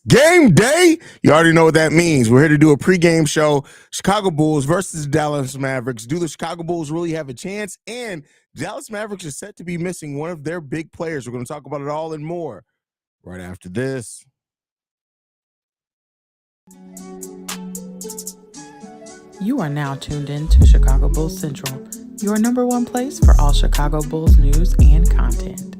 Game day. You already know what that means. We're here to do a pregame show. Chicago Bulls versus the Dallas Mavericks. Do the Chicago Bulls really have a chance? And Dallas Mavericks is set to be missing one of their big players. We're going to talk about it all and more right after this. You are now tuned in to Chicago Bulls Central, your number one place for all Chicago Bulls news and content.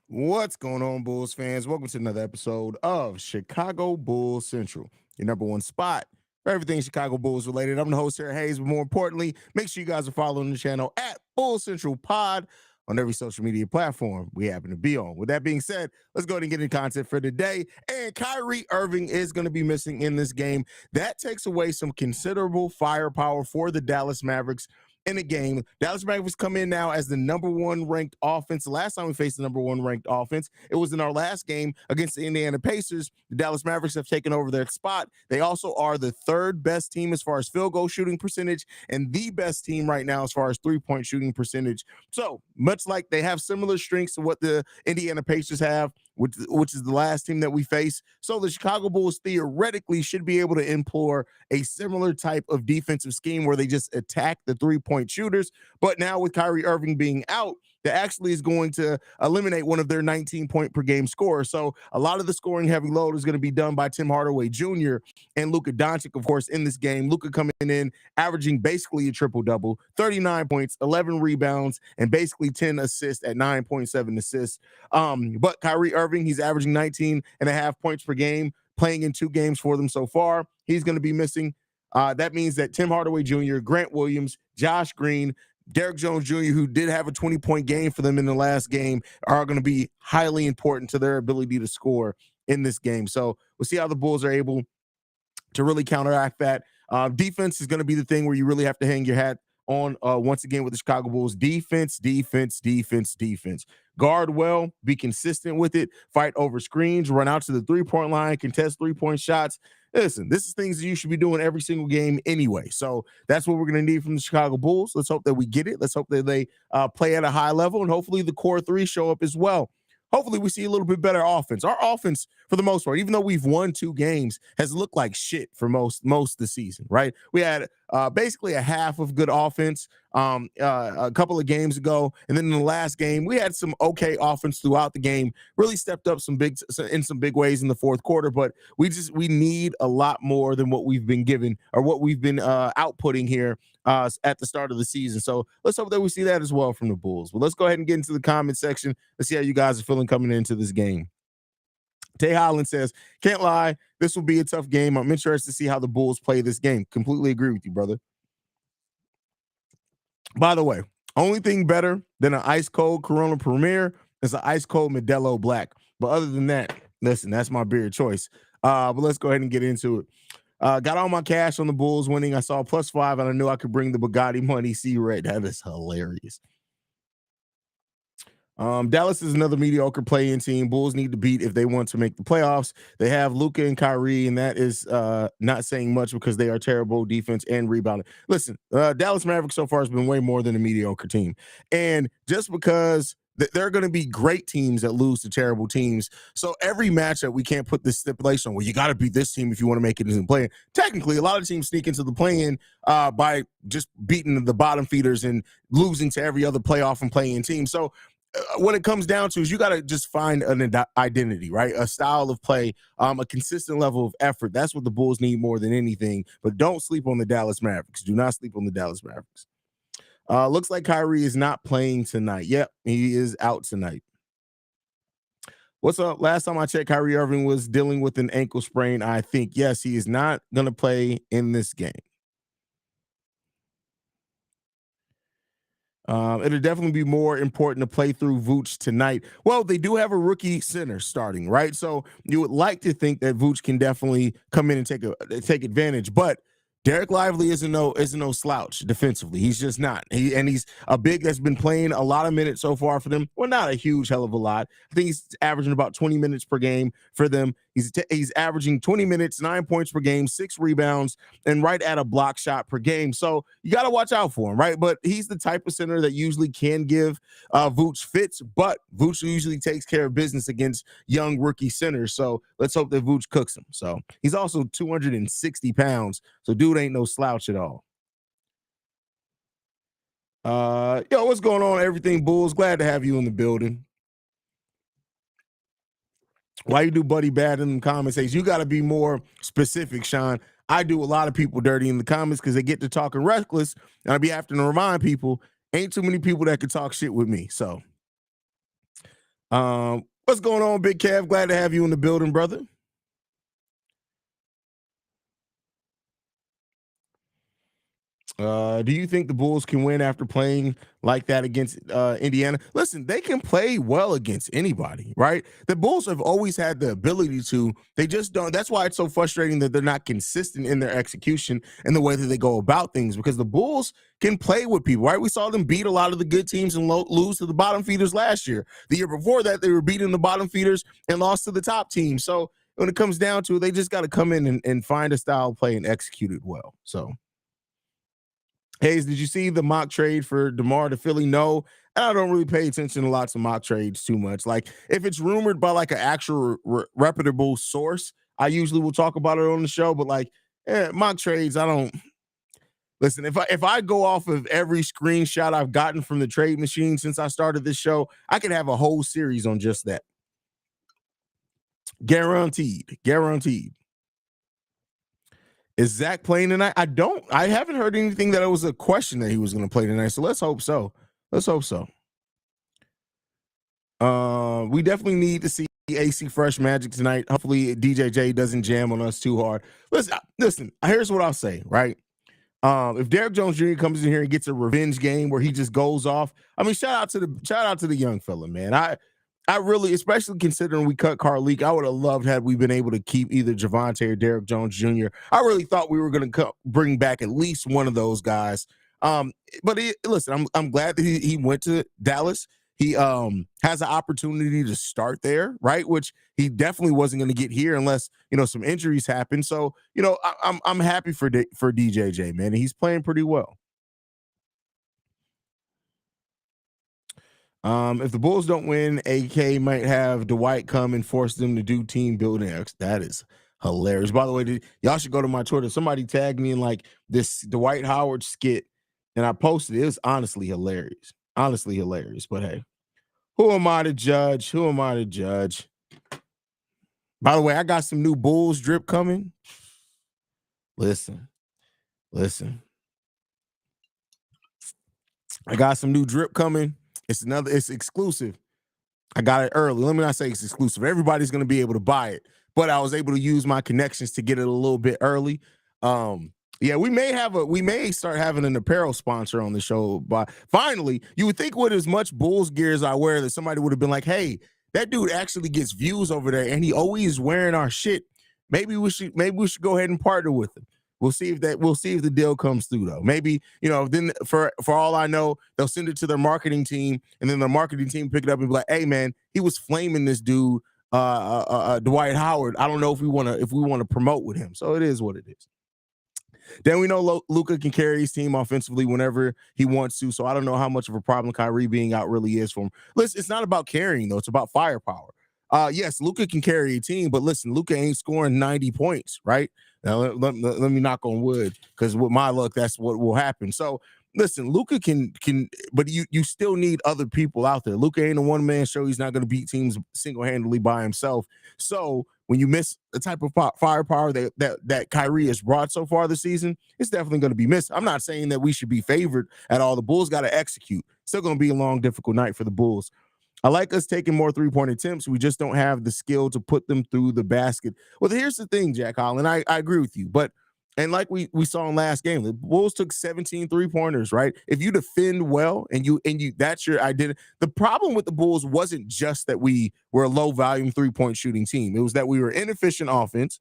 What's going on, Bulls fans? Welcome to another episode of Chicago Bulls Central, your number one spot for everything Chicago Bulls related. I'm the host here, Haize, but more importantly, make sure you guys are following the channel at Bulls Central Pod on every social media platform we happen to be on. With that being said, let's go ahead and get into content for today. And Kyrie Irving is going to be missing in this game. That takes away some considerable firepower for the Dallas Mavericks in the game. Dallas Mavericks come in now as the number one ranked offense. The last time we faced the number one ranked offense, it was in our last game against the Indiana Pacers. The Dallas Mavericks have taken over their spot. They also are the third best team as far as field goal shooting percentage and the best team right now as far as three-point shooting percentage. So much like they have similar strengths to what the Indiana Pacers have, which is the last team that we face. So the Chicago Bulls theoretically should be able to employ a similar type of defensive scheme where they just attack the three-point shooters. But now with Kyrie Irving being out, that actually is going to eliminate one of their 19-point per game scorers. So a lot of the scoring heavy load is going to be done by Tim Hardaway Jr. and Luka Doncic, of course, in this game. Luka coming in, averaging basically a triple-double, 39 points, 11 rebounds, and basically 10 assists at 9.7 assists. But Kyrie Irving, he's averaging 19.5 points per game, playing in 2 games for them so far. He's going to be missing. That means that Tim Hardaway Jr., Grant Williams, Josh Green, Derrick Jones Jr., who did have a 20-point game for them in the last game, are going to be highly important to their ability to score in this game. So we'll see how the Bulls are able to really counteract that. Defense is going to be the thing where you really have to hang your hat on once again with the Chicago Bulls. Defense. Guard well, be consistent with it, fight over screens, run out to the three-point line, contest three-point shots. Listen, this is things that you should be doing every single game anyway. So that's what we're going to need from the Chicago Bulls. Let's hope that we get it. Let's hope that they play at a high level, and hopefully the core three show up as well. Hopefully we see a little bit better offense. Our offense, for the most part, even though we've won 2 games, has looked like shit for most of the season, right? We had basically a half of good offense a couple of games ago, and then in the last game, we had some okay offense throughout the game. Really stepped up in some big ways in the fourth quarter, but we need a lot more than what we've been given or what we've been outputting here at the start of the season. So let's hope that we see that as well from the Bulls. Well, let's go ahead and get into the comment section. Let's see how you guys are feeling coming into this game. Tay Holland says, can't lie, this will be a tough game. I'm interested to see how the Bulls play this game. Completely agree with you, brother. By the way, only thing better than an ice cold Corona Premier is an ice cold Modelo Black. But other than that, listen, that's my beer choice. But let's go ahead and get into it. Got all my cash on the Bulls winning. I saw +5, and I knew I could bring the Bugatti money. See red. That is hilarious. Dallas is another mediocre play-in team. Bulls need to beat if they want to make the playoffs. They have Luka and Kyrie, and that is not saying much because they are terrible defense and rebounding. Listen, Dallas Mavericks so far has been way more than a mediocre team. And just because there are going to be great teams that lose to terrible teams. So every matchup, we can't put this stipulation on, well, you got to beat this team if you want to make it in the play-in. Technically, a lot of teams sneak into the play-in by just beating the bottom feeders and losing to every other playoff and play-in team. So what it comes down to is you got to just find an identity, right? A style of play, a consistent level of effort. That's what the Bulls need more than anything. But don't sleep on the Dallas Mavericks. Do not sleep on the Dallas Mavericks. Looks like Kyrie is not playing tonight. Yep, he is out tonight. What's up? Last time I checked, Kyrie Irving was dealing with an ankle sprain, I think. Yes, he is not going to play in this game. It'll definitely be more important to play through Vooch tonight. Well, they do have a rookie center starting, right? So you would like to think that Vooch can definitely come in and take advantage, but Derek Lively isn't no slouch defensively. He's just not. He's a big that's been playing a lot of minutes so far for them. Well, not a huge hell of a lot. I think he's averaging about 20 minutes per game for them. He's averaging 20 minutes, 9 points per game, 6 rebounds, and right at a block shot per game. So you got to watch out for him, right? But he's the type of center that usually can give Vooch fits, but Vooch usually takes care of business against young rookie centers. So let's hope that Vooch cooks him. So he's also 260 pounds. So dude ain't no slouch at all. What's going on, everything Bulls? Glad to have you in the building. Why you do Buddy bad in the comments? You got to be more specific, Sean. I do a lot of people dirty in the comments because they get to talking reckless, and I be having to remind people, ain't too many people that can talk shit with me. So, what's going on, Big Kev? Glad to have you in the building, brother. Do you think the Bulls can win after playing like that against Indiana? Listen, they can play well against anybody, right? The Bulls have always had the ability to. They just don't. That's why it's so frustrating that they're not consistent in their execution and the way that they go about things, because the Bulls can play with people, right? We saw them beat a lot of the good teams and lose to the bottom feeders last year. The year before that, they were beating the bottom feeders and lost to the top team. So when it comes down to it, they just got to come in and find a style of play and execute it well. So. Haize, did you see the mock trade for DeMar to Philly? No. I don't really pay attention to lots of mock trades too much. Like, if it's rumored by like an actual reputable source, I usually will talk about it on the show. But like, mock trades, I don't listen. If I go off of every screenshot I've gotten from the trade machine since I started this show, I could have a whole series on just that. Guaranteed. Is Zach playing tonight? I haven't heard anything that it was a question that he was going to play tonight. So let's hope so. We definitely need to see AC Fresh Magic tonight. Hopefully DJJ doesn't jam on us too hard. Listen, here's what I'll say, right? If Derrick Jones Jr. comes in here and gets a revenge game where he just goes off, I mean, shout out to the young fella, man. I really, especially considering we cut Carleek, I would have loved had we been able to keep either Javonte or Derrick Jones Jr. I really thought we were going to bring back at least one of those guys. But listen, I'm glad that he went to Dallas. He has an opportunity to start there, right? Which he definitely wasn't going to get here unless some injuries happen. So I'm happy for DJJ, man. He's playing pretty well. If the Bulls don't win, AK might have Dwight come and force them to do team building. That is hilarious. By the way, y'all should go to my Twitter. Somebody tagged me in like this Dwight Howard skit, and I posted it. It was honestly hilarious. But hey, who am I to judge? By the way, I got some new Bulls drip coming. Listen. I got some new drip coming. It's exclusive. I got it early. Let me not say it's exclusive. Everybody's going to be able to buy it, but I was able to use my connections to get it a little bit early. We may start having an apparel sponsor on the show. But finally, you would think with as much Bulls gear as I wear that somebody would have been like, hey, that dude actually gets views over there and he always wearing our shit. Maybe we should go ahead and partner with him. We'll see if the deal comes through, though. Maybe, then for all I know, they'll send it to their marketing team, and then the marketing team pick it up and be like, hey man, he was flaming this dude, Dwight Howard. I don't know if we want to promote with him. So it is what it is. Then we know Luka can carry his team offensively whenever he wants to. So I don't know how much of a problem Kyrie being out really is for him. Listen, it's not about carrying, though. It's about firepower. Yes, Luka can carry a team, but listen, Luka ain't scoring 90 points, right? Now, let me knock on wood, because with my luck, that's what will happen. So listen, Luka can, but you still need other people out there. Luka ain't a one-man show. He's not going to beat teams single-handedly by himself. So when you miss the type of firepower that Kyrie has brought so far this season, it's definitely going to be missed. I'm not saying that we should be favored at all. The Bulls got to execute. Still going to be a long, difficult night for the Bulls. I like us taking more three-point attempts. We just don't have the skill to put them through the basket. Well, here's the thing, Jack Holland. I agree with you. And like we saw in last game, the Bulls took 17 three-pointers, right? If you defend well and you that's your identity. The problem with the Bulls wasn't just that we were a low-volume three-point shooting team. It was that we were inefficient offense.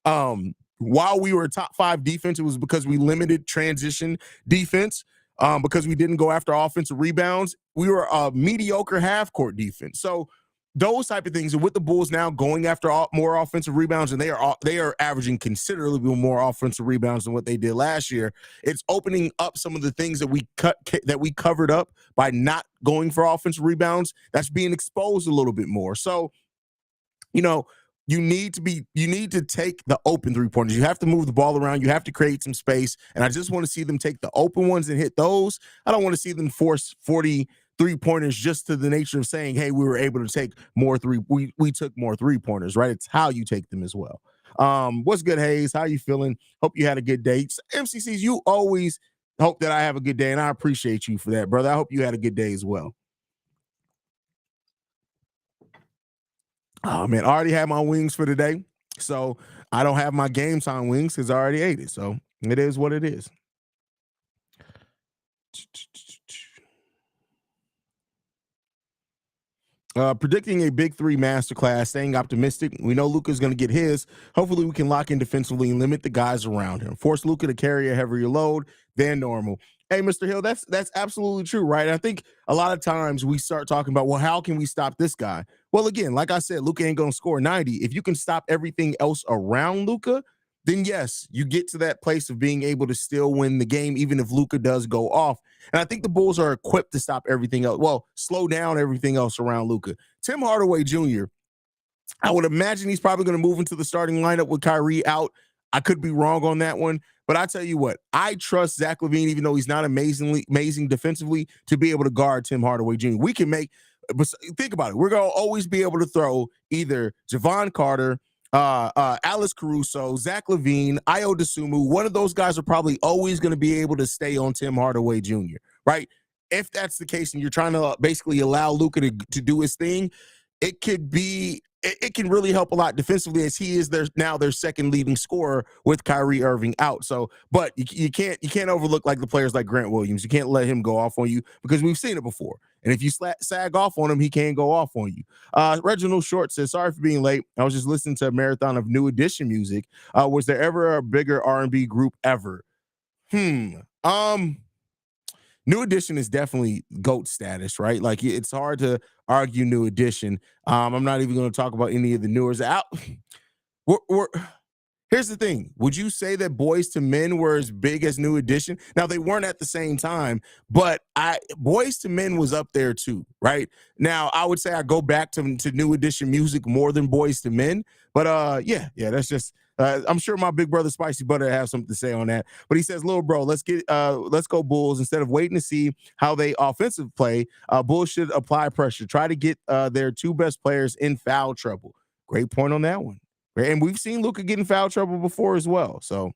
While we were a top 5 defense, it was because we limited transition defense. Because we didn't go after offensive rebounds, we were a mediocre half-court defense. So those type of things, and with the Bulls now going after more offensive rebounds, and they are averaging considerably more offensive rebounds than what they did last year. It's opening up some of the things that we covered up by not going for offensive rebounds. That's being exposed a little bit more. So, you know, you need to take the open 3-pointers. You have to move the ball around. You have to create some space. And I just want to see them take the open ones and hit those. I don't want to see them force 40 3-pointers just to the nature of saying, hey, we were able to take more we took more 3-pointers, right? It's how you take them as well. What's good, Haize? How you feeling? Hope you had a good day. MCCs, you always hope that I have a good day, and I appreciate you for that, brother. I hope you had a good day as well. Oh man, I already had my wings for today, so I don't have my game time wings because I already ate it. So it is what it is. Predicting a big three masterclass, staying optimistic. We know Luka's going to get his. Hopefully, we can lock in defensively and limit the guys around him. Force Luka to carry a heavier load than normal. Hey, Mr. Hill, that's absolutely true, right? I think a lot of times we start talking about, well, how can we stop this guy? Well, again, like I said, Luka ain't going to score 90. If you can stop everything else around Luka, then yes, you get to that place of being able to still win the game, even if Luka does go off. And I think the Bulls are equipped to stop everything else. Well, slow down everything else around Luka. Tim Hardaway Jr., I would imagine he's probably going to move into the starting lineup with Kyrie out. I could be wrong on that one, but I tell you what, I trust Zach LaVine, even though he's not amazing defensively, to be able to guard Tim Hardaway Jr. We can make, but think about it. We're going to always be able to throw either Javon Carter, Alex Caruso, Zach LaVine, Ayo Dosunmu. One of those guys are probably always going to be able to stay on Tim Hardaway Jr., right? If that's the case and you're trying to basically allow Luka to do his thing, it could be it can really help a lot defensively, as he is their second leading scorer with Kyrie Irving out. So, but you can't overlook like the players like Grant Williams. You can't let him go off on you because we've seen it before. And if you sag off on him, he can go off on you. Reginald Short says, sorry for being late. I was just listening to a marathon of New Edition music. Was there ever a bigger R&B group ever? New Edition is definitely GOAT status, right? Like, it's hard to argue New Edition. I'm not even going to talk about any of the newers out. Here's the thing. Would you say that Boys to Men were as big as New Edition? Now, they weren't at the same time, but Boys to Men was up there too, right? Now, I would say I go back to New Edition music more than Boys to Men, but yeah, that's just I'm sure my big brother Spicy Butter has something to say on that. But he says, little bro, let's go Bulls. Instead of waiting to see how they offensive play, Bulls should apply pressure. Try to get their two best players in foul trouble. Great point on that one. And we've seen Luka get in foul trouble before as well. So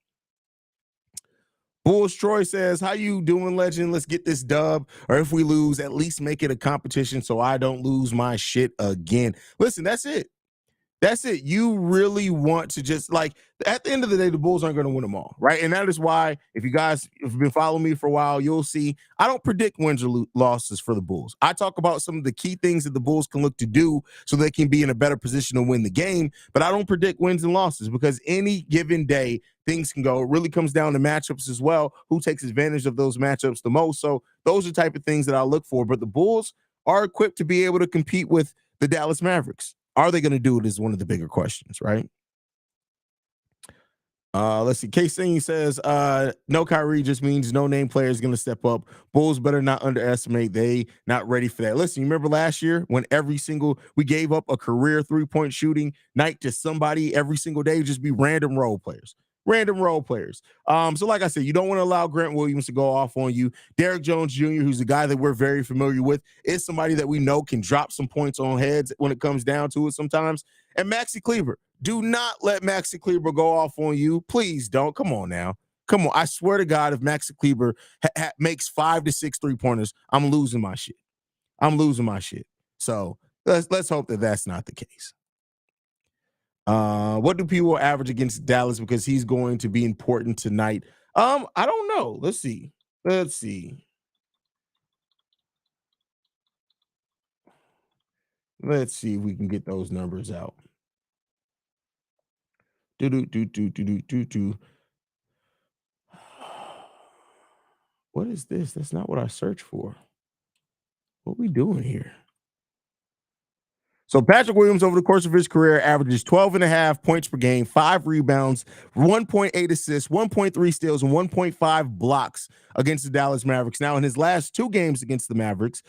Bulls Troy says, how you doing, legend? Let's get this dub. Or if we lose, at least make it a competition so I don't lose my shit again. Listen, that's it. That's it. You really want to just, like, at the end of the day, the Bulls aren't going to win them all, right? And that is why, if you guys have been following me for a while, you'll see I don't predict wins or losses for the Bulls. I talk about some of the key things that the Bulls can look to do so they can be in a better position to win the game, but I don't predict wins and losses because any given day, things can go. It really comes down to matchups as well. Who takes advantage of those matchups the most? So those are the type of things that I look for, but the Bulls are equipped to be able to compete with the Dallas Mavericks. Are they going to do it is one of the bigger questions, right? Let's see. K-Sing says, no Kyrie just means no name player is going to step up. Bulls better not underestimate. They not ready for that. Listen, you remember last year when we gave up a career 3-point shooting night to somebody every single day, just be random role players. So like I said, you don't want to allow Grant Williams to go off on you. Derrick Jones Jr., who's a guy that we're very familiar with, is somebody that we know can drop some points on heads when it comes down to it sometimes. And Maxi Kleber, do not let Maxi Kleber go off on you. Please don't. Come on now. Come on. I swear to God, if Maxi Kleber makes 5 to 6 3-pointers, I'm losing my shit. So let's hope that that's not the case. What do people average against Dallas because he's going to be important tonight? I don't know. Let's see. Let's see if we can get those numbers out. What is this? That's not what I searched for. What we doing here? So Patrick Williams, over the course of his career, averages 12 and a half points per game, 5 rebounds, 1.8 assists, 1.3 steals, and 1.5 blocks against the Dallas Mavericks. Now, in his last 2 games against the Mavericks,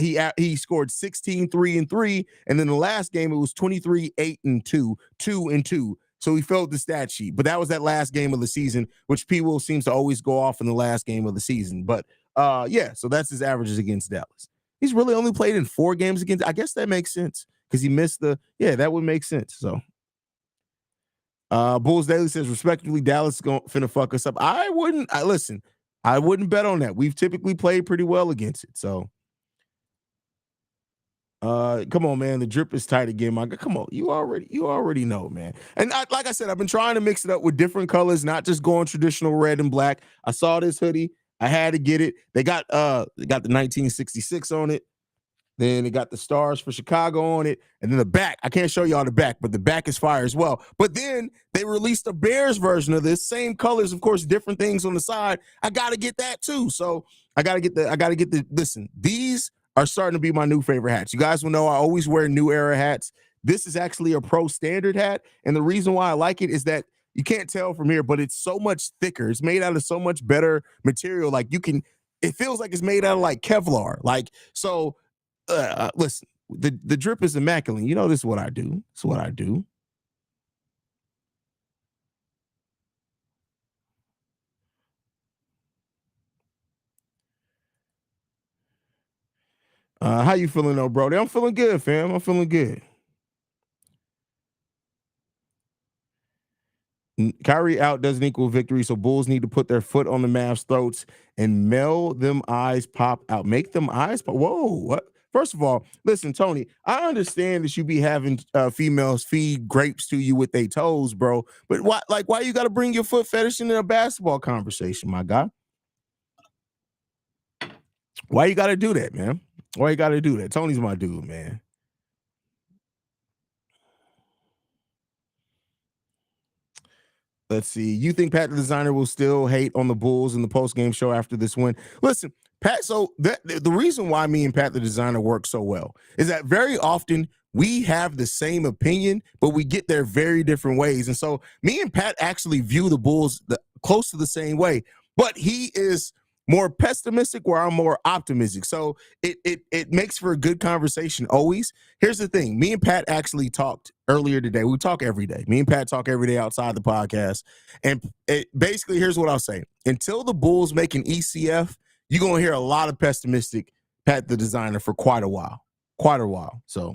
he scored 16, 3 and 3, and then the last game it was 23, 8 and 2, 2 and 2. So he filled the stat sheet, but that was that last game of the season, which P-Will seems to always go off in the last game of the season. But yeah, so that's his averages against Dallas. He's really only played in 4 games against. I guess that makes sense because he missed that would make sense. So Bulls Daily says, respectively, Dallas is finna fuck us up. I wouldn't bet on that. We've typically played pretty well against it. So come on, man. The drip is tight again. Come on. You already know, man. And like I said, I've been trying to mix it up with different colors, not just going traditional red and black. I saw this hoodie. I had to get it. They got the 1966 on it. Then it got the stars for Chicago on it. And then the back, I can't show y'all the back, but the back is fire as well. But then they released a Bears version of this, same colors, of course, different things on the side. I got to get that too. So I got to get listen, these are starting to be my new favorite hats. You guys will know I always wear new era hats. This is actually a pro standard hat. And the reason why I like it is that you can't tell from here, but it's so much thicker. It's made out of so much better material. Like it feels like it's made out of like Kevlar. Like, so listen, the drip is immaculate. You know, this is what I do. This is what I do. How you feeling though, Brody? I'm feeling good, fam. I'm feeling good. Kyrie out doesn't equal victory, so Bulls need to put their foot on the Mavs' throats and make them eyes pop out. Make them eyes pop. Whoa, what? First of all, listen, Tony, I understand that you be having females feed grapes to you with their toes, bro. But why you got to bring your foot fetish into a basketball conversation, my guy? Why you got to do that, man? Why you got to do that? Tony's my dude, man. Let's see. You think Pat the Designer will still hate on the Bulls in the post-game show after this win? Listen, Pat, so the reason why me and Pat the Designer work so well is that very often we have the same opinion, but we get there very different ways. And so me and Pat actually view the Bulls close to the same way, but he is more pessimistic where I'm more optimistic. So it makes for a good conversation always. Here's the thing. Me and Pat actually talked earlier today. We talk every day. Me and Pat talk every day outside the podcast. And basically, here's what I'll say. Until the Bulls make an ECF, you're going to hear a lot of pessimistic Pat the Designer for quite a while. So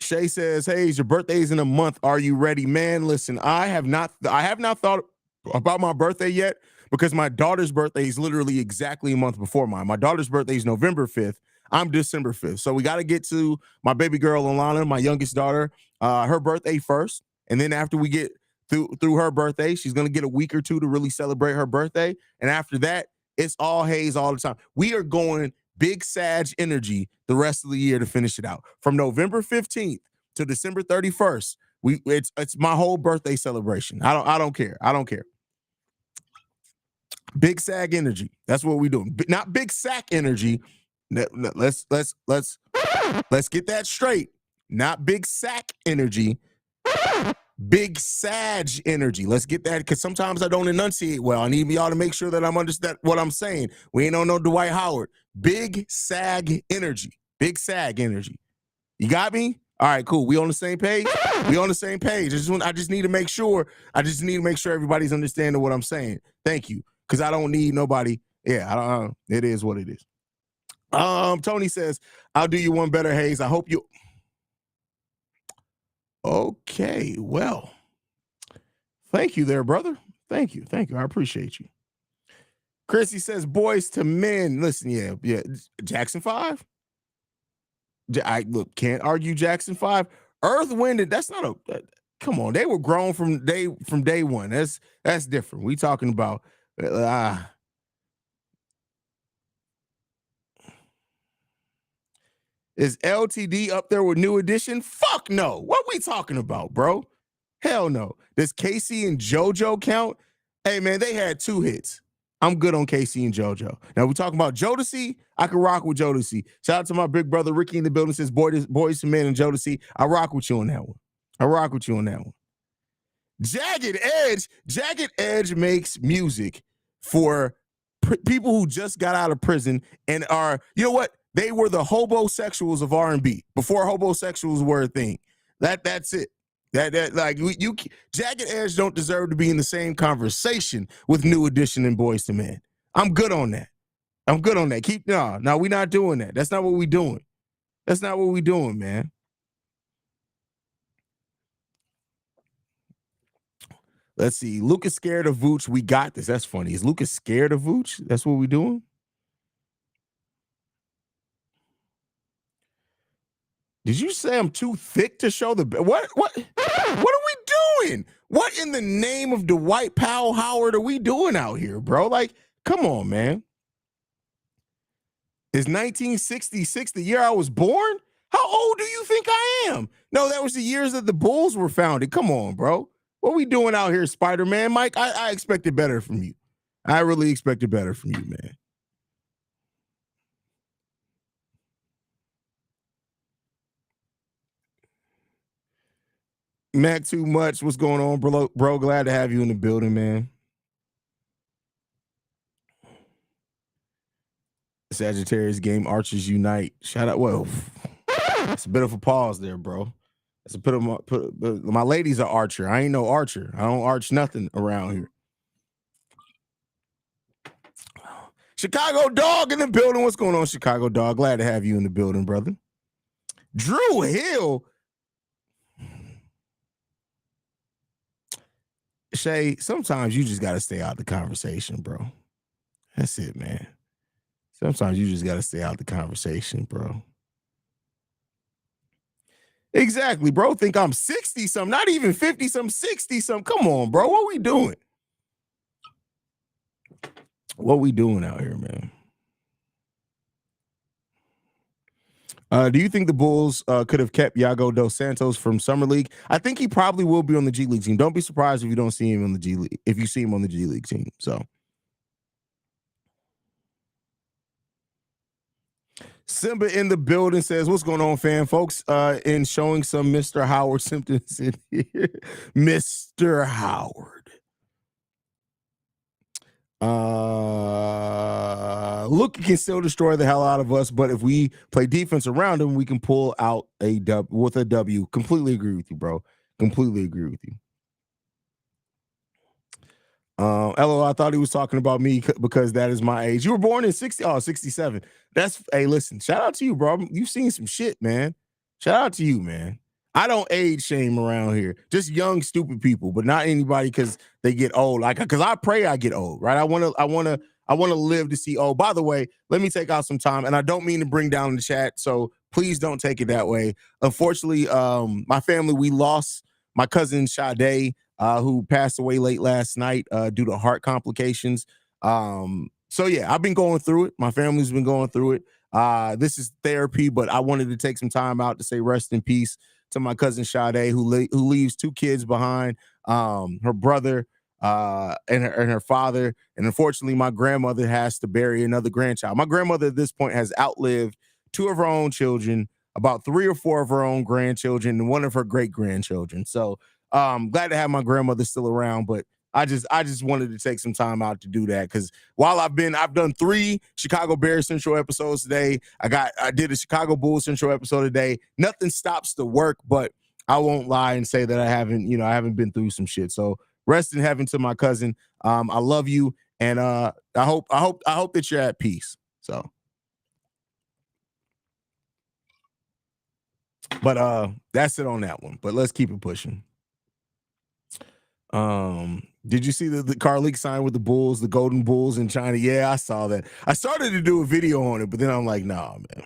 Shay says, hey, your birthday's in a month. Are you ready? Man, listen, I have not thought about my birthday yet because my daughter's birthday is literally exactly a month before mine. My daughter's birthday is November 5th. I'm December 5th. So we got to get to my baby girl, Alana, my youngest daughter, her birthday first. And then after we get through her birthday, she's going to get a week or two to really celebrate her birthday. And after that, it's all Haize all the time. We are going big Sag energy the rest of the year to finish it out. From November 15th to December 31st, it's my whole birthday celebration. I don't care. Big Sag energy. That's what we're doing. Not big sack energy. Let's get that straight. Not big sack energy. Big Sag energy. Let's get that, because sometimes I don't enunciate well. I need y'all to make sure that I'm understand what I'm saying. We ain't on no Dwight Howard. Big Sag energy. Big Sag energy. You got me? All right, cool. We on the same page? We on the same page. I just need to make sure. Everybody's understanding what I'm saying. Thank you. Because I don't need nobody. Yeah, I don't. It is what it is. Tony says, I'll do you one better, Haize. I hope you. Okay, well, thank you there, brother. Thank you. I appreciate you. Chrissy says, boys to men. Listen, yeah. Jackson 5. Can't argue Jackson 5. Earth, Wind, that's not a. Come on, they were grown from day one. That's different. We talking about. Is LTD up there with New Edition? Fuck no. What we talking about, bro? Hell no. Does Casey and JoJo count? Hey, man, they had 2 hits. I'm good on KC and JoJo. Now we're talking about Jodeci. I can rock with Jodeci. Shout out to my big brother Ricky in the building. Says boys to men and Jodeci. I rock with you on that one. I rock with you on that one. Jagged Edge makes music for people who just got out of prison and are, you know what? They were the hobosexuals of R&B before hobosexuals were a thing. That's it. That like you Jagged Edge don't deserve to be in the same conversation with New Edition and Boys to Men. I'm good on that. I'm good on that. No, we're not doing that. That's not what we're doing. That's not what we're doing, man. Let's see. Lucas scared of Vooch. We got this. That's funny. Is Lucas scared of Vooch? That's what we're doing? Did you say I'm too thick to show the what? What are we doing? What in the name of Dwight Powell Howard are we doing out here, bro? Like, come on, man. Is 1966 the year I was born? How old do you think I am? No, that was the years that the Bulls were founded. Come on, bro. What are we doing out here, Spider-Man? Mike, I expected better from you. I really expected better from you, man. Mac, too much. What's going on, bro? Glad to have you in the building, man. Sagittarius game, Archers unite. Shout out. Well, it's a bit of a pause there, bro. It's a bit of my ladies are Archer. I ain't no Archer. I don't arch nothing around here. Chicago Dog in the building. What's going on, Chicago Dog? Glad to have you in the building, brother. Drew Hill. Shay, sometimes you just got to stay out the conversation, bro. That's it, man. Sometimes you just got to stay out the conversation, bro. Exactly, bro. Think I'm 60-something, not even 50-something, 60-something. Come on, bro. What we doing? What we doing out here, man? Do you think the Bulls could have kept Yago Dos Santos from Summer League? I think he probably will be on the G League team. Don't be surprised if you don't see him on the G League, if you see him on the G League team. So Simba in the building says, what's going on, fan folks? In showing some Mr. Howard symptoms in here. Mr. Howard. Look, he can still destroy the hell out of us, but if we play defense around him, we can pull out a W with a W. Completely agree with you, bro. Completely agree with you. LOL, I thought he was talking about me because that is my age. You were born in 67. That's, hey, listen, shout out to you, bro. You've seen some shit, man. Shout out to you, man. I don't age shame around here. Just young, stupid people, but not anybody because they get old. Like, because I pray I get old, right? I want to live to see. Oh, by the way, let me take out some time, and I don't mean to bring down the chat, so please don't take it that way. Unfortunately, my family, we lost my cousin Sade, who passed away late last night due to heart complications. So yeah, I've been going through it. My family's been going through it. This is therapy, but I wanted to take some time out to say rest in peace to my cousin Sade, who leaves 2 kids behind, her brother and her father. And unfortunately, my grandmother has to bury another grandchild. My grandmother at this point has outlived 2 of her own children, about 3 or 4 of her own grandchildren, and 1 of her great grandchildren. So glad to have my grandmother still around, but I just wanted to take some time out to do that because while I've done 3 Chicago Bears Central episodes today. I did a Chicago Bulls Central episode today. Nothing stops the work, but I won't lie and say that I haven't been through some shit. So rest in heaven to my cousin. I love you, and I hope that you're at peace. So, but that's it on that one. But let's keep it pushing. Did you see the Carleek sign with the Bulls, the Golden Bulls in China? Yeah, I saw that. I started to do a video on it, but then I'm like, nah, man.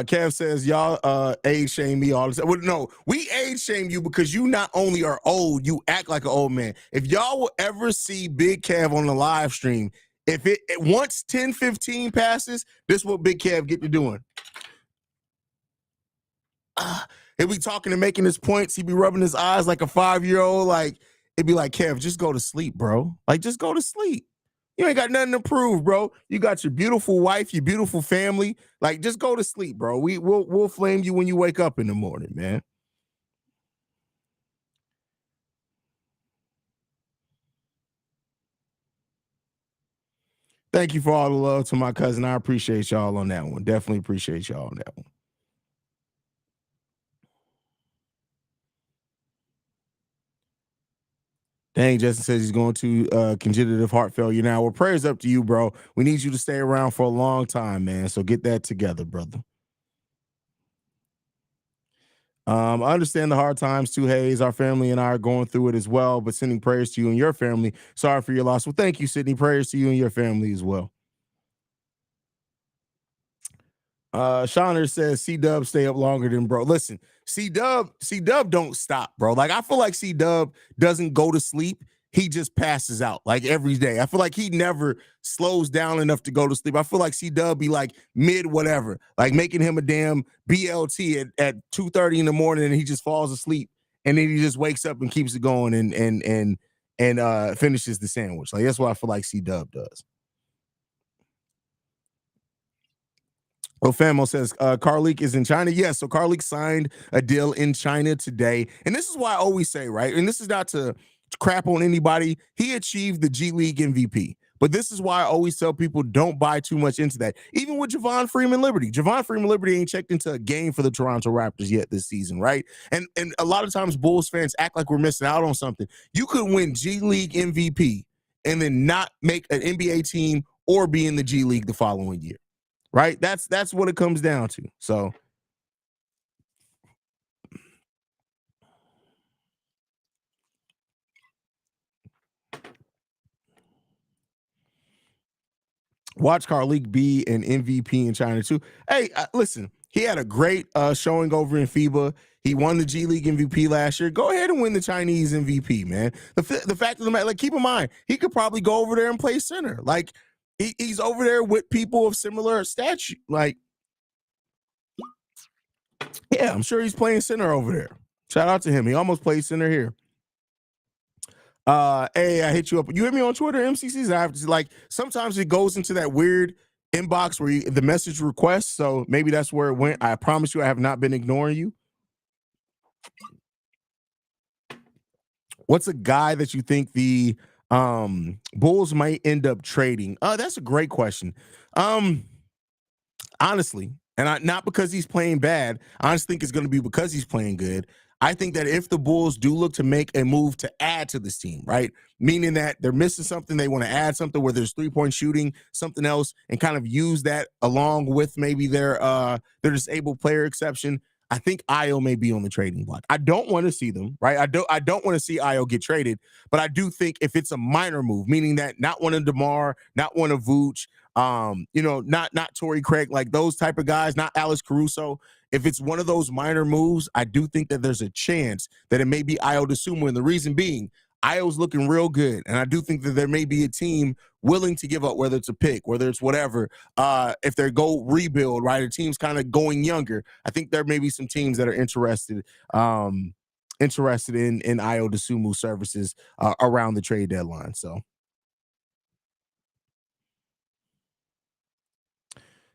Kev says, y'all age shame me all the time. Well, no, we age shame you because you not only are old, you act like an old man. If y'all will ever see Big Kev on the live stream, if it once 10-15 passes, this is what Big Kev get to doing. He'll be talking and making his points. He'd be rubbing his eyes like a 5-year-old. Like, it'd be like, Kev, just go to sleep, bro. Like, just go to sleep. You ain't got nothing to prove, bro. You got your beautiful wife, your beautiful family. Like, just go to sleep, bro. We'll flame you when you wake up in the morning, man. Thank you for all the love to my cousin. I appreciate y'all on that one. Definitely appreciate y'all on that one. Dang, Justin says he's going to congenital heart failure now. Well, prayers up to you, bro. We need you to stay around for a long time, man. So get that together, brother. I understand the hard times too, Haize. Our family and I are going through it as well, but sending prayers to you and your family. Sorry for your loss. Well, thank you, Sydney. Prayers to you and your family as well. Shauner says C Dub stay up longer than bro. Listen, C Dub don't stop, bro. Like I feel like C Dub doesn't go to sleep. He just passes out like every day. I feel like he never slows down enough to go to sleep. I feel like C Dub be like mid whatever, like making him a damn BLT at 2:30 in the morning, and he just falls asleep, and then he just wakes up and keeps it going and finishes the sandwich. Like that's what I feel like C Dub does. Famo says Carleek is in China. Yes, so Carleek signed a deal in China today. And this is why I always say, right? And this is not to crap on anybody. He achieved the G League MVP. But this is why I always tell people don't buy too much into that. Even with Javon Freeman Liberty. Javon Freeman Liberty ain't checked into a game for the Toronto Raptors yet this season, right? And a lot of times Bulls fans act like we're missing out on something. You could win G League MVP and then not make an NBA team or be in the G League the following year. Right? That's what it comes down to. So watch Carleek be an MVP in China too. Hey, listen, he had a great showing over in FIBA. He won the G League MVP last year. Go ahead and win the Chinese MVP, man. The fact of the matter, like, keep in mind, he could probably go over there and play center. Like, he's over there with people of similar stature. Like, yeah, I'm sure he's playing center over there. Shout out to him. He almost played center here. Hey, I hit you up. You hit me on Twitter, MCCs. I have to, like, sometimes it goes into that weird inbox where the message request. So maybe that's where it went. I promise you, I have not been ignoring you. What's a guy that you think the Bulls might end up trading? That's a great question. Honestly, and not because he's playing bad. I just think it's going to be because he's playing good. I think that if the Bulls do look to make a move to add to this team, right, meaning that they're missing something, they want to add something where there's 3-point shooting, something else, and kind of use that along with maybe their disabled player exception. I think Io may be on the trading block. I don't want to see them, right? I don't want to see Io get traded, but I do think if it's a minor move, meaning that not one of DeMar, not one of Vooch, not Torrey Craig, like those type of guys, not Alex Caruso. If it's one of those minor moves, I do think that there's a chance that it may be Io DeSumo. And the reason being, Io's looking real good. And I do think that there may be a team willing to give up, whether it's a pick, whether it's whatever. If they go rebuild, right, a team's kind of going younger. I think there may be some teams that are interested in Io DeSumo services around the trade deadline. So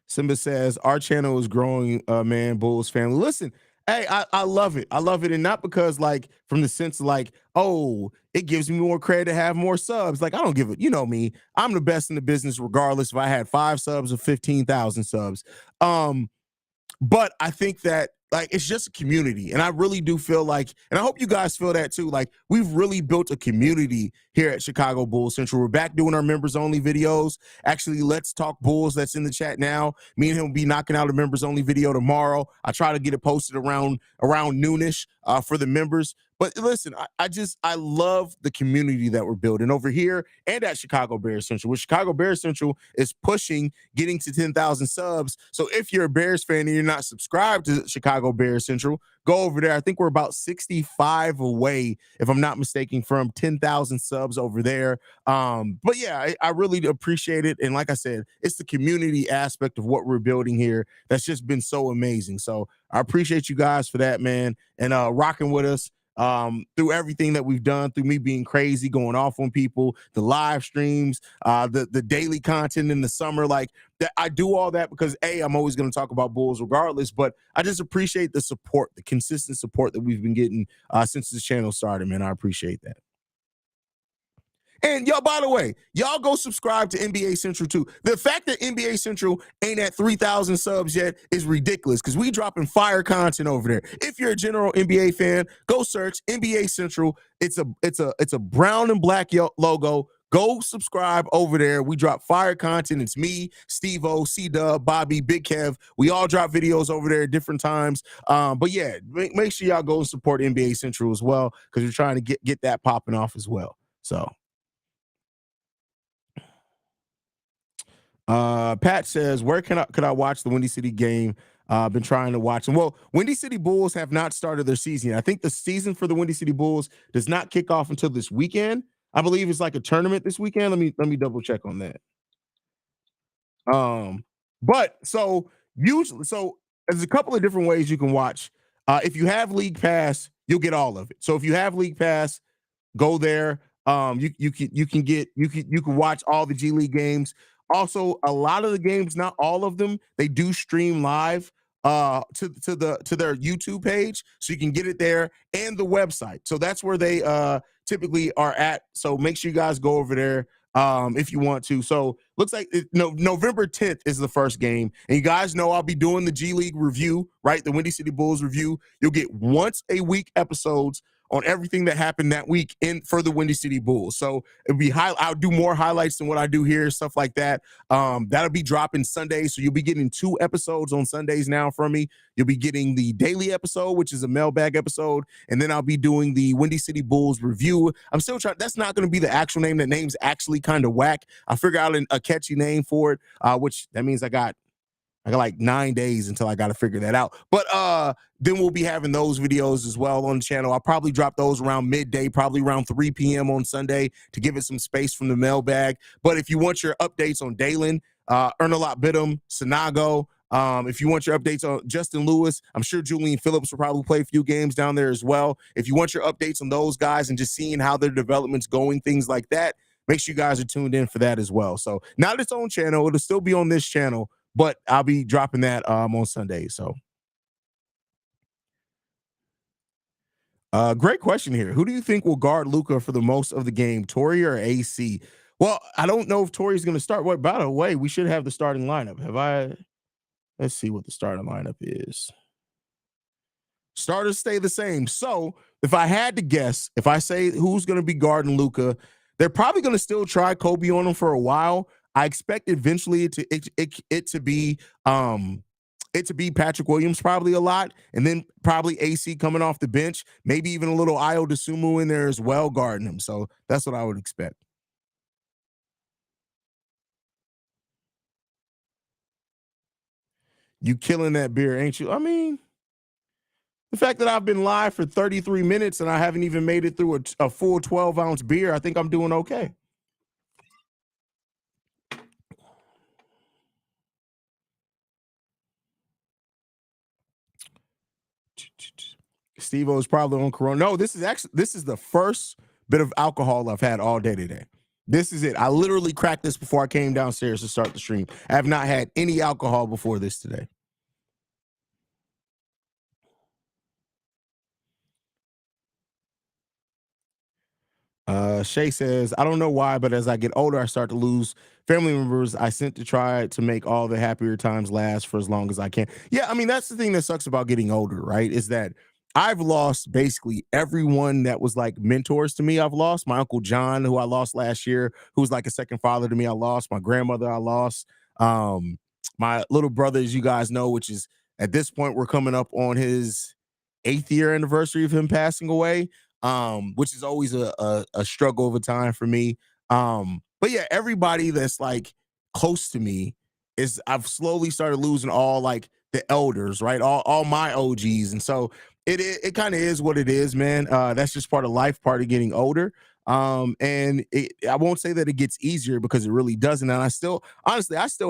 Simba says, our channel is growing, man, Bulls family. Listen, hey, I love it. I love it. And not because, like, from the sense of, like, oh, it gives me more credit to have more subs. Like, I don't give it. You know me. I'm the best in the business, regardless if I had 5 subs or 15,000 subs. But I think that, like, it's just a community. And I really do feel like, and I hope you guys feel that too, like, we've really built a community here at Chicago Bulls Central. We're back doing our members only videos. Actually, Let's Talk Bulls, that's in the chat now. Me and him will be knocking out a members only video tomorrow. I try to get it posted around noonish for the members. But listen, I love the community that we're building over here and at Chicago Bears Central. With Chicago Bears Central is pushing getting to 10,000 subs. So if you're a Bears fan and you're not subscribed to Chicago Bears Central, go over there. I think we're about 65 away, if I'm not mistaken, from 10,000 subs over there. But yeah, I really appreciate it. And like I said, it's the community aspect of what we're building here that's just been so amazing. So I appreciate you guys for that, man, and rocking with us. through everything that we've done, through me being crazy, going off on people, the live streams, the daily content in the summer. Like that, I do all that because I'm always going to talk about Bulls regardless, but I just appreciate the support, the consistent support that we've been getting since this channel started, man. I appreciate that. And y'all, by the way, y'all go subscribe to NBA Central too. The fact that NBA Central ain't at 3,000 subs yet is ridiculous because we dropping fire content over there. If you're a general NBA fan, go search NBA Central. It's a brown and black logo. Go subscribe over there. We drop fire content. It's me, Steve-O, C-Dub, Bobby, Big Kev. We all drop videos over there at different times. But yeah, make sure y'all go and support NBA Central as well because we're trying to get that popping off as well. So. Pat says, where could I watch the Windy City game? Been trying to watch them. Well, Windy City Bulls have not started their season yet. I think the season for the Windy City Bulls does not kick off until this weekend. I believe it's like a tournament this weekend. Let me double check on that. But so there's a couple of different ways you can watch. If you have League Pass, you'll get all of it. So if you have League Pass, go there. You can watch all the G League games. Also, a lot of the games, not all of them, they do stream live to their YouTube page, so you can get it there and the website. So that's where they typically are at. So make sure you guys go over there if you want to. So looks like November 10th is the first game, and you guys know I'll be doing the G League review, right? The Windy City Bulls review. You'll get once a week episodes on everything that happened that week for the Windy City Bulls. So it'll be I'll do more highlights than what I do here, stuff like that. That'll be dropping Sunday. So you'll be getting 2 episodes on Sundays now from me. You'll be getting the daily episode, which is a mailbag episode. And then I'll be doing the Windy City Bulls review. I'm still trying. That's not going to be the actual name. That name's actually kind of whack. I figured out a catchy name for it, which that means I got like 9 days until I got to figure that out. But then we'll be having those videos as well on the channel. I'll probably drop those around midday, probably around 3 p.m. on Sunday to give it some space from the mailbag. But if you want your updates on Dalen, Earn a Lot Bidham, Sinago, if you want your updates on Justin Lewis, I'm sure Julian Phillips will probably play a few games down there as well. If you want your updates on those guys and just seeing how their development's going, things like that, make sure you guys are tuned in for that as well. So not its own channel. It'll still be on this channel, but I'll be dropping that on Sunday. So great question here. Who do you think will guard Luka for the most of the game, Torrey or AC? Well, I don't know if Torrey's going to start. What, by the way, we should have the starting lineup. Let's see what the starting lineup is. Starters stay the same. So if I had to guess, if I say who's going to be guarding Luka, they're probably going to still try Kobe on him for a while. I expect eventually it to be Patrick Williams probably a lot, and then probably AC coming off the bench, maybe even a little Ayo Dosunmu in there as well guarding him. So that's what I would expect. You killing that beer, ain't you? I mean, the fact that I've been live for 33 minutes and I haven't even made it through a full 12-ounce beer, I think I'm doing okay. Steve-O is probably on Corona. No, this is the first bit of alcohol I've had all day today. This is it. I literally cracked this before I came downstairs to start the stream. I have not had any alcohol before this today. Shay says, I don't know why, but as I get older, I start to lose family members I sent to try to make all the happier times last for as long as I can. Yeah, I mean, that's the thing that sucks about getting older, right? Is that I've lost basically everyone that was like mentors to me. I've lost my Uncle John, who I lost last year, who was like a second father to me. I lost my grandmother. I lost my little brother, as you guys know, which is at this point, we're coming up on his 8th year anniversary of him passing away. Which is always a struggle of a time for me. But yeah, everybody that's like close to me I've slowly started losing all like the elders, right? All my OGs. And so it kind of is what it is, man. That's just part of life, part of getting older. And I won't say that it gets easier because it really doesn't. And I still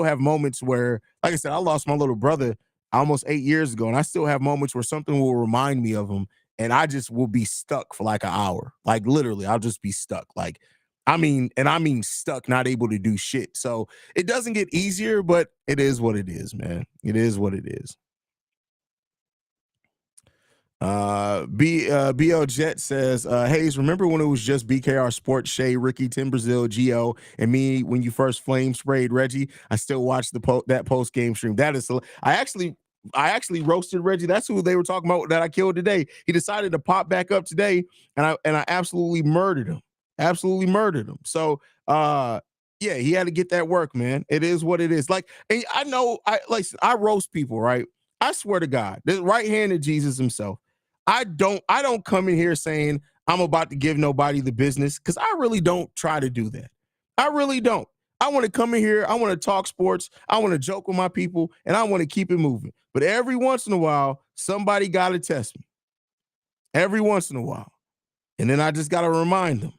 have moments where, like I said, I lost my little brother almost 8 years ago, and I still have moments where something will remind me of him. and I just will be stuck for like an hour. Like literally, I'll just be stuck. Like, I mean stuck, not able to do shit. So it doesn't get easier, but it is what it is, man. It is what it is. BL Jet says, Haize, remember when it was just BKR Sports, Shay, Ricky, Tim Brazil, Gio, and me when you first flame sprayed Reggie? I still watch that post game stream. That is, I actually roasted Reggie. That's who they were talking about that I killed today. He decided to pop back up today, and I absolutely murdered him. Absolutely murdered him. So yeah, he had to get that work, man. It is what it is. Like, and I know I roast people, right? I swear to God, the right hand of Jesus himself. I don't come in here saying I'm about to give nobody the business, because I really don't try to do that. I really don't. I want to come in here, I want to talk sports, I want to joke with my people, and I want to keep it moving. But every once in a while, somebody got to test me. Every once in a while. And then I just got to remind them.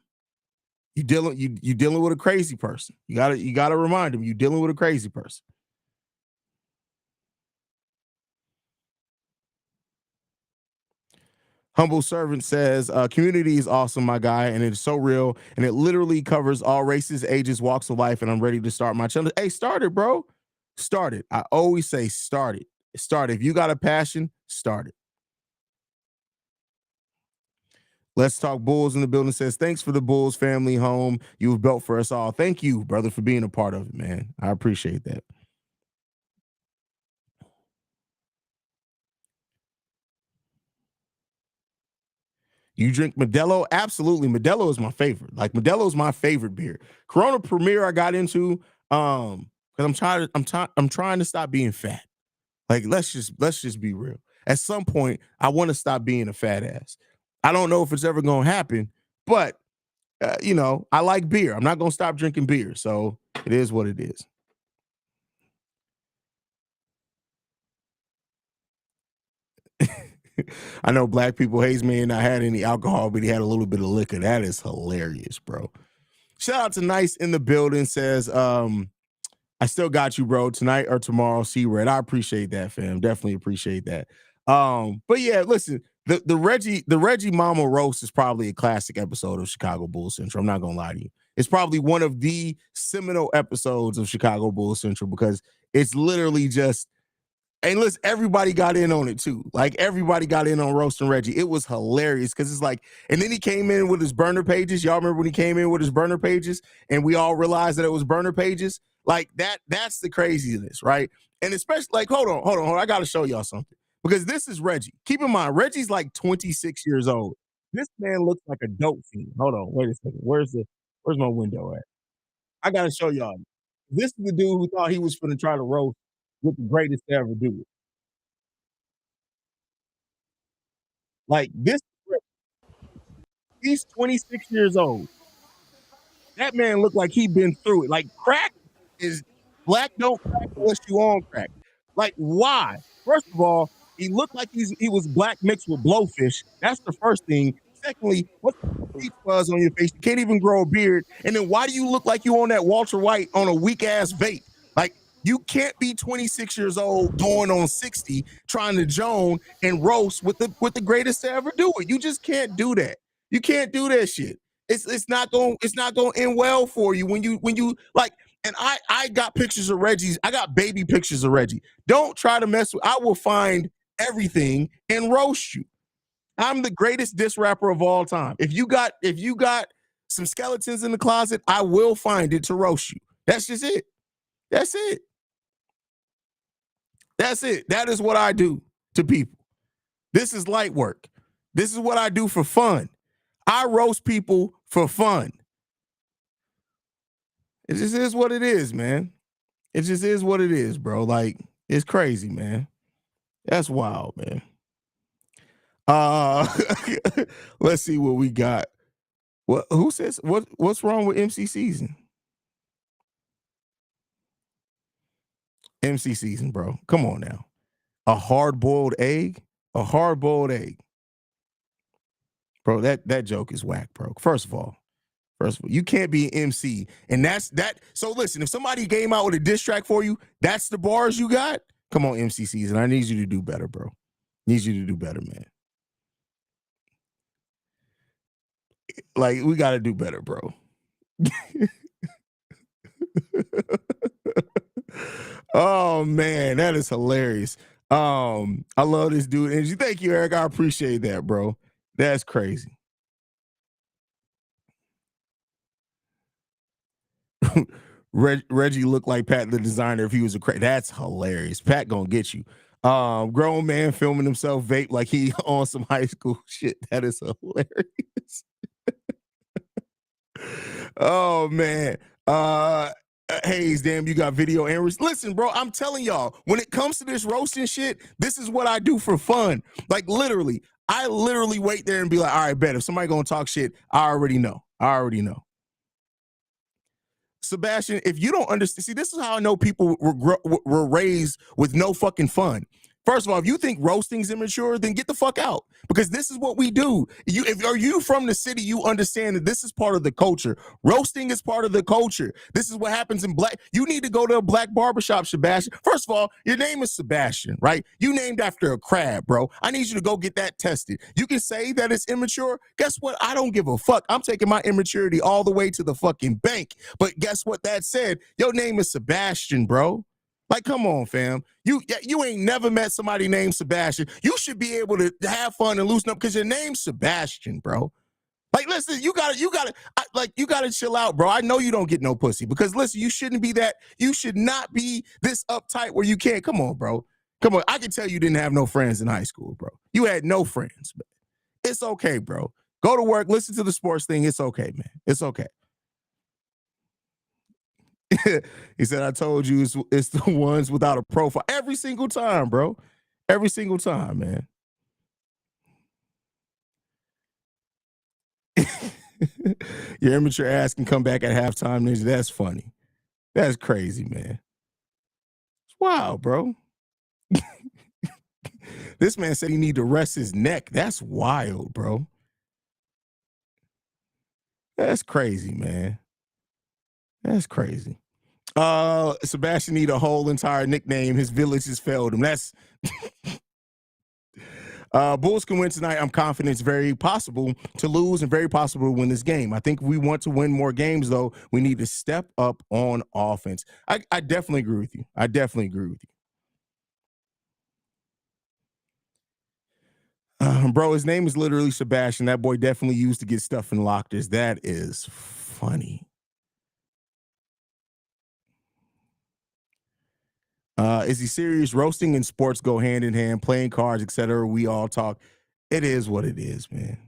You dealing with a crazy person. You gotta remind them you're dealing with a crazy person. Humble Servant says, community is awesome, my guy, and it's so real, and it literally covers all races, ages, walks of life, and I'm ready to start my channel. Hey, start it, bro. Start it. I always say start it. Start it. If you got a passion, start it. Let's Talk Bulls in the building says, thanks for the Bulls family home you've built for us all. Thank you, brother, for being a part of it, man. I appreciate that. You drink Modelo? Absolutely. Modelo is my favorite. Like, Modelo is my favorite beer. Corona Premier I got into because I'm trying to stop being fat. Like, let's just be real. At some point, I want to stop being a fat ass. I don't know if it's ever going to happen, but I like beer. I'm not going to stop drinking beer. So it is what it is. I know black people, Haize may not had any alcohol, but he had a little bit of liquor. That is hilarious, bro. Shout out to Nice in the building, says, I still got you, bro. Tonight or tomorrow, see Red. I appreciate that, fam. Definitely appreciate that. But yeah, listen, the Reggie Mama roast is probably a classic episode of Chicago Bulls Central. I'm not gonna lie to you. It's probably one of the seminal episodes of Chicago Bulls Central, because it's literally just, and listen, everybody got in on it too. Like, everybody got in on roasting Reggie. It was hilarious because it's like, and then he came in with his burner pages. Y'all remember when he came in with his burner pages and we all realized that it was burner pages? Like, that's the craziness, right? And especially, like, hold on. I got to show y'all something, because this is Reggie. Keep in mind, Reggie's like 26 years old. This man looks like a dope fiend. Hold on, wait a second. Where's my window at? I got to show y'all. This is the dude who thought he was going to try to roast with the greatest to ever do it. Like, this, he's 26 years old. That man looked like he'd been through it. Like, crack is, black don't crack unless you on crack. Like, why? First of all, he looked like he was black mixed with blowfish. That's the first thing. Secondly, what's the beach fuzz on your face? You can't even grow a beard. And then why do you look like you on that Walter White on a weak ass vape? Like, you can't be 26 years old going on 60 trying to Joan and roast with the greatest to ever do it. You just can't do that. You can't do that shit. It's not going to end well for you when you like. And I got pictures of Reggie's. I got baby pictures of Reggie. Don't try to mess with. I will find everything and roast you. I'm the greatest diss rapper of all time. If you got some skeletons in the closet, I will find it to roast you. That's just it. That's it. That's it. That is what I do to people. This is light work. This is what I do for fun. I roast people for fun. It just is what it is, man. It just is what it is, bro. Like, it's crazy, man. That's wild, man. Let's see what we got. Who says what's wrong with MC season? MC season, bro. Come on now. A hard-boiled egg? A hard-boiled egg. Bro, that joke is whack, bro. First of all, you can't be an MC. And that's that. So listen, if somebody came out with a diss track for you, that's the bars you got? Come on, MC season. I need you to do better, bro. Need you to do better, man. Like we got to do better, bro. Oh man, that is hilarious. I love this dude. And thank you, Eric. I appreciate that, bro. That's crazy. Reggie looked like Pat the designer if he was a crazy. That's hilarious. Pat gonna get you. Grown man filming himself vape like he on some high school shit. That is hilarious. Oh man. Haize, damn, you got video and listen, bro. I'm telling y'all, when it comes to this roasting shit, this is what I do for fun. Like literally, I literally wait there and be like, all right, bet if somebody gonna talk shit, I already know. Sebastian, if you don't understand, see, this is how I know people were raised with no fucking fun. First of all, if you think roasting's immature, then get the fuck out, because this is what we do. If are you from the city, you understand that this is part of the culture. Roasting is part of the culture. This is what happens in black. You need to go to a black barbershop, Sebastian. First of all, your name is Sebastian, right? You named after a crab, bro. I need you to go get that tested. You can say that it's immature. Guess what? I don't give a fuck. I'm taking my immaturity all the way to the fucking bank. But guess what? That said, your name is Sebastian, bro. Like, come on, fam. You ain't never met somebody named Sebastian. You should be able to have fun and loosen up because your name's Sebastian, bro. Like, listen, you gotta chill out, bro. I know you don't get no pussy because listen, you shouldn't be that. You should not be this uptight where you can't. Come on, bro. Come on. I can tell you didn't have no friends in high school, bro. You had no friends, but it's okay, bro. Go to work, listen to the sports thing. It's okay, man. It's okay. He said, I told you it's the ones without a profile every single time, bro. Every single time, man. Your immature ass can come back at halftime. That's funny. That's crazy, man. It's wild, bro. This man said he need to rest his neck. That's wild, bro. That's crazy, man. That's crazy. Sebastian need a whole entire nickname. His village has failed him. That's Bulls can win tonight. I'm confident it's very possible to lose and very possible to win this game. I think we want to win more games, though. We need to step up on offense. I definitely agree with you. Bro, his name is literally Sebastian. That boy definitely used to get stuff in lockers. That is funny. Is he serious? Roasting and sports go hand in hand. Playing cards, etc. We all talk. It is what it is, man.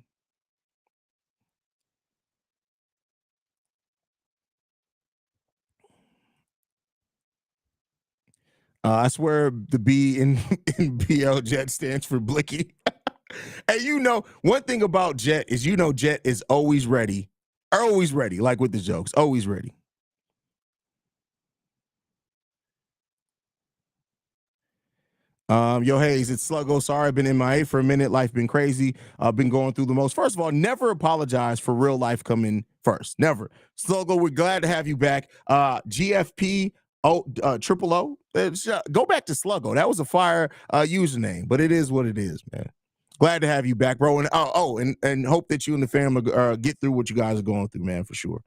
I swear the B in BL Jet stands for Blicky. And you know, one thing about Jet is, Jet is always ready. Like with the jokes, always ready. Yo, Haize, it's Sluggo. Sorry, I've been MIA for a minute. Life been crazy. I've been going through the most. First of all, never apologize for real life coming first. Never. Sluggo, we're glad to have you back. GFP triple O. Go back to Sluggo. That was a fire username, but it is what it is, man. Glad to have you back, bro. And and hope that you and the family get through what you guys are going through, man, for sure.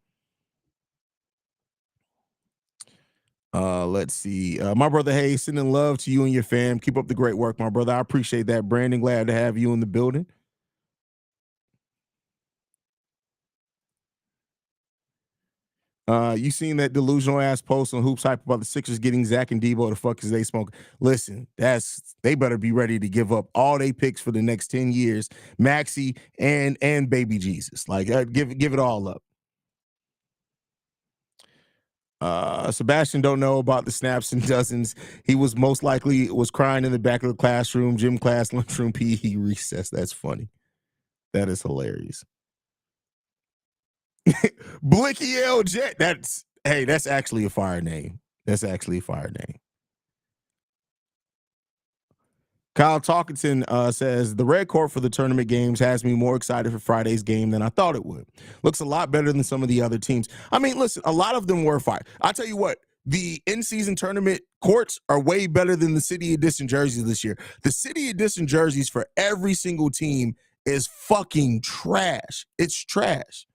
Let's see. My brother Haize, sending love to you and your fam. Keep up the great work, my brother. I appreciate that. Brandon, glad to have you in the building. You seen that delusional ass post on Hoops Hype about the Sixers getting Zach and Debo? The fuck is they smoke? Listen, they better be ready to give up all they picks for the next 10 years, Maxi and baby Jesus. Like give it all up. Sebastian don't know about the snaps and dozens. He was most likely crying in the back of the classroom, gym class, lunchroom, PE recess. That's funny. That is hilarious. Blicky L Jet. That's actually a fire name. Kyle Talkington says the red court for the tournament games has me more excited for Friday's game than I thought it would. Looks a lot better than some of the other teams. I mean, listen, a lot of them were fire. I'll tell you what, the in-season tournament courts are way better than the City Edition jerseys this year. The City Edition jerseys for every single team is fucking trash. It's trash.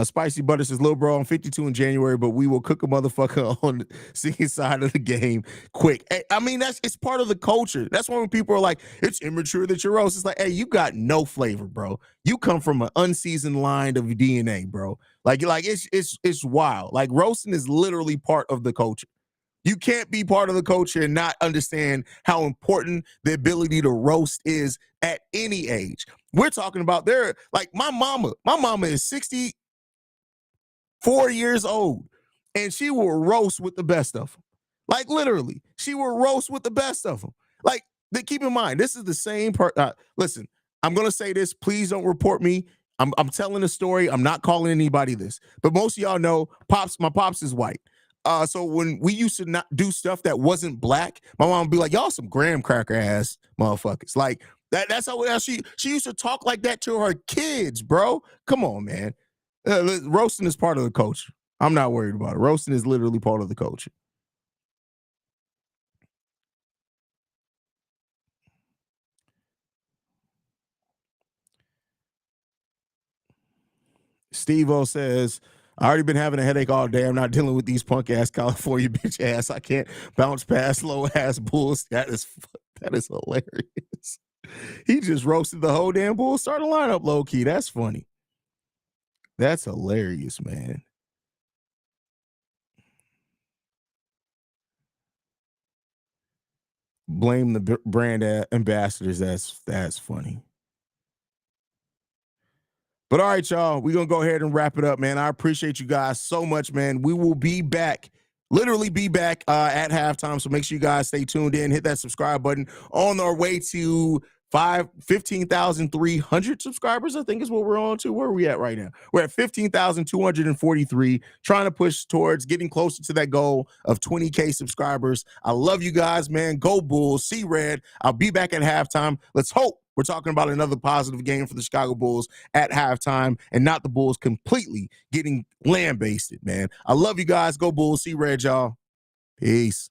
Spicy Butter says, "Lil bro, I'm 52 in January, but we will cook a motherfucker on the singing side of the game quick." Hey, I mean, it's part of the culture. That's why when people are like, "It's immature that you roast," it's like, hey, you got no flavor, bro. You come from an unseasoned line of DNA, bro. Like it's wild. Like roasting is literally part of the culture. You can't be part of the culture and not understand how important the ability to roast is at any age. We're talking about like my mama. My mama is 4 years old, and she will roast with the best of them. Like literally, she will roast with the best of them. Like, keep in mind, this is the same part. Listen, I'm gonna say this. Please don't report me. I'm telling a story. I'm not calling anybody this, but most of y'all know, my pops is white. So when we used to not do stuff that wasn't black, my mom would be like, "Y'all some graham cracker ass motherfuckers." Like that's how she used to talk like that to her kids, bro. Come on, man. Roasting is part of the culture. I'm not worried about it. Roasting is literally part of the culture. Steve-O says, "I already been having a headache all day. I'm not dealing with these punk ass California bitch ass. I can't bounce past low ass bulls." That is hilarious. He just roasted the whole damn bull starting lineup low key. That's funny. That's hilarious, man. Blame the brand ambassadors. That's funny. But all right, y'all, we're going to go ahead and wrap it up, man. I appreciate you guys so much, man. We will be back, literally be back at halftime. So make sure you guys stay tuned in, hit that subscribe button. On our way to 15,300 subscribers, I think is what we're on to. Where are we at right now? We're at 15,243, trying to push towards getting closer to that goal of 20K subscribers. I love you guys, man. Go Bulls, see red. I'll be back at halftime. Let's hope we're talking about another positive game for the Chicago Bulls at halftime and not the Bulls completely getting lambasted, man. I love you guys. Go Bulls, see red, y'all. Peace.